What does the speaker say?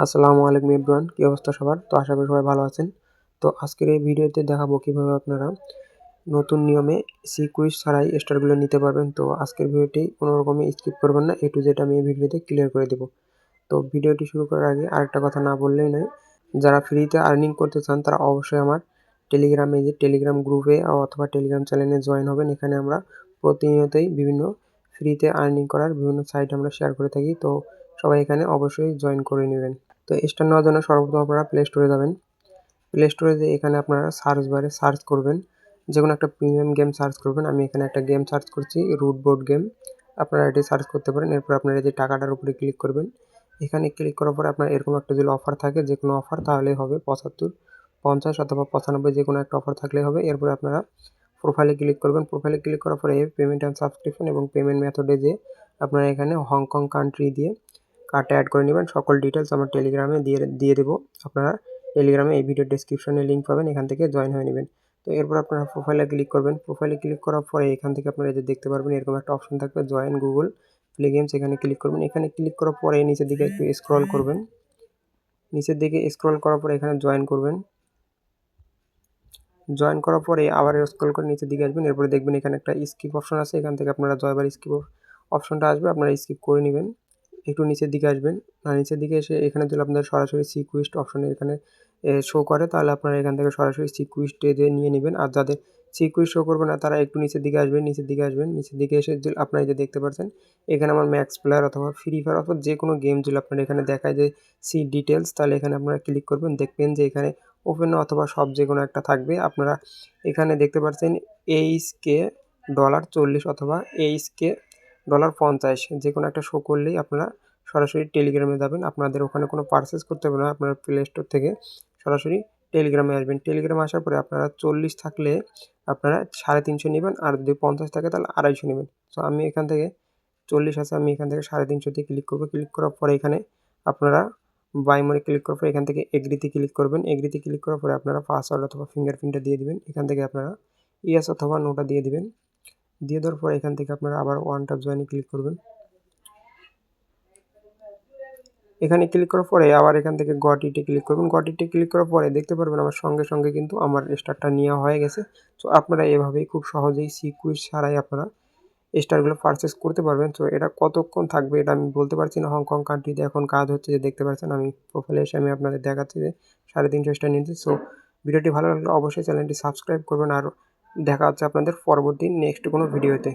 আসসালামু আলাইকুম এভরিওয়ান, কী অবস্থা সবার? তো আশা করি সবাই ভালো আছেন। তো আজকের এই ভিডিওতে দেখাবো কীভাবে আপনারা নতুন নিয়মে সিকুইজ ছাড়াই স্টারগুলো নিতে পারবেন। তো আজকের ভিডিওটি কোনো রকমে স্কিপ করবেন না, A to Z আমি এই ভিডিওতে ক্লিয়ার করে দেবো। তো ভিডিওটি শুরু করার আগে আরেকটা কথা না বললেই নয়, যারা ফ্রিতে আর্নিং করতে চান তারা অবশ্যই আমার টেলিগ্রাম গ্রুপে অথবা টেলিগ্রাম চ্যানেলে জয়েন হবেন। এখানে আমরা প্রতিনিয়তই বিভিন্ন ফ্রিতে আর্নিং করার বিভিন্ন সাইট আমরা শেয়ার করে থাকি। তো সবাই এখানে অবশ্যই জয়েন করে নেবেন। তো স্টার নেওয়ার জন্য সর্বপ্রথম আপনারা প্লে স্টোরে যাবেন। প্লে স্টোরে যেয়ে এখানে আপনারা সার্চ বারে সার্চ করবেন, যেকোনো একটা প্রিমিয়াম গেম সার্চ করবেন। আমি এখানে একটা গেম সার্চ করছি, রুট বোর্ড গেম। আপনারা এটি সার্চ করতে পারেন। এরপর আপনারা এই যে টাকাটার উপরে ক্লিক করবেন। এখানে ক্লিক করার পরে আপনার এরকম একটা যদি অফার থাকে, যে কোনো অফার তাহলেই হবে 75, 50 অথবা 95 যে কোনো একটা অফার থাকলেই হবে। এরপরে আপনারা প্রোফাইলে ক্লিক করবেন। প্রোফাইলে ক্লিক করার পরে পেমেন্ট অ্যান্ড সাবস্ক্রিপশন এবং পেমেন্ট মেথডে যেয়ে আপনারা এখানে হংকং কান্ট্রি দিয়ে কার্ডটা অ্যাড করে নেবেন। সকল ডিটেলস আমার টেলিগ্রামে দিয়ে দেবো। আপনারা টেলিগ্রামে এই ভিডিও ডেসক্রিপশনে লিঙ্ক পাবেন, এখান থেকে জয়েন হয়ে নেবেন। তো এরপর আপনারা প্রোফাইলে ক্লিক করবেন। প্রোফাইলে ক্লিক করার পরে এখান থেকে আপনারা এই যে দেখতে পারবেন এরকম একটা অপশন থাকবে, জয়েন গুগল প্লে গেমস। এখানে ক্লিক করবেন। এখানে ক্লিক করার পরে নিচের দিকে একটু স্ক্রল করবেন। নিচের দিকে স্ক্রল করার পরে এখানে জয়েন করবেন। জয়েন করার পরে আবার স্ক্রল করে নিচের দিকে আসবেন। এরপরে দেখবেন এখানে একটা স্কিপ অপশন আছে, এখান থেকে আপনারা জয়বার স্কিপ অপশনটা আসবে, আপনারা স্কিপ করে নেবেন। একটু নিচের দিকে আসবেন। আর নিচের দিকে এসে এখানে যদি আপনাদের সরাসরি সিকুইস্ট অপশনে এখানে শো করে, তাহলে আপনারা এখান থেকে সরাসরি সিকুইস্টে দিয়ে নিয়ে নেবেন। আর যাদের সিকুইস্ট শো করবে না তারা একটু নিচের দিকে আসবেন। নিচের দিকে এসে আপনারা যে দেখতে পাচ্ছেন এখানে আমার ম্যাক্স প্লেয়ার অথবা ফ্রি ফায়ার অথবা যে কোনো গেম যদি আপনারা এখানে দেখায় যে সি ডিটেলস, তাহলে এখানে আপনারা ক্লিক করবেন। দেখবেন যে এখানে ওপেন অথবা সব যে কোনো একটা থাকবে। আপনারা এখানে দেখতে পাচ্ছেন এইচকে $40 অথবা এইচকে $50, যে কোনো একটা শো করলেই আপনারা সরাসরি টেলিগ্রামে যাবেন। আপনাদের ওখানে কোনো পারচেস করতে হবে না, আপনারা প্লে স্টোর থেকে সরাসরি টেলিগ্রামে আসবেন। টেলিগ্রামে আসার পরে আপনারা 40 থাকলে আপনারা 350 নেবেন, আর যদি 50 থাকে তাহলে 250 নেবেন। তো আমি এখান থেকে 40 আছে, আমি এখান থেকে 350 তে ক্লিক করবো। ক্লিক করার পরে এখানে আপনারা বাই মোরে ক্লিক করার পরে এখান থেকে এগ্রিতে ক্লিক করবেন। এগ্রিতে ক্লিক করার পরে আপনারা পাসওয়ার্ড অথবা ফিঙ্গারপ্রিন্টটা দিয়ে দিবেন। এখান থেকে আপনারা ইয়েস অথবা নোটা দিয়ে দিবেন। দিয়ে দেওয়ার পরে এখান থেকে আপনারা আবার ওয়ান ট্যাপ জয়েনে ক্লিক করবেন। এখানে ক্লিক করার পরে আবার এখান থেকে গট ইটে ক্লিক করবেন। গট ইটে ক্লিক করার পরে দেখতে পারবেন আমার সঙ্গে সঙ্গে কিন্তু আমার স্টারটা নেওয়া হয়ে গেছে। তো আপনারা এভাবেই খুব সহজেই সিকুইজ ছাড়াই আপনারা স্টারগুলো পারচেস করতে পারবেন। তো এটা কতক্ষণ থাকবে এটা আমি বলতে পারছি না। হংকং কান্ট্রিতে এখন কাজ হচ্ছে, যে দেখতে পাচ্ছেন আমি প্রোফাইলে এসে আমি আপনাদের দেখাচ্ছি যে 350 স্টার নিয়েছি। সো ভিডিওটি ভালো লাগলে অবশ্যই চ্যানেলটি সাবস্ক্রাইব করবেন। আর দেখা হচ্ছে আপনাদের পরবর্তী নেক্সট কোনো ভিডিওতে।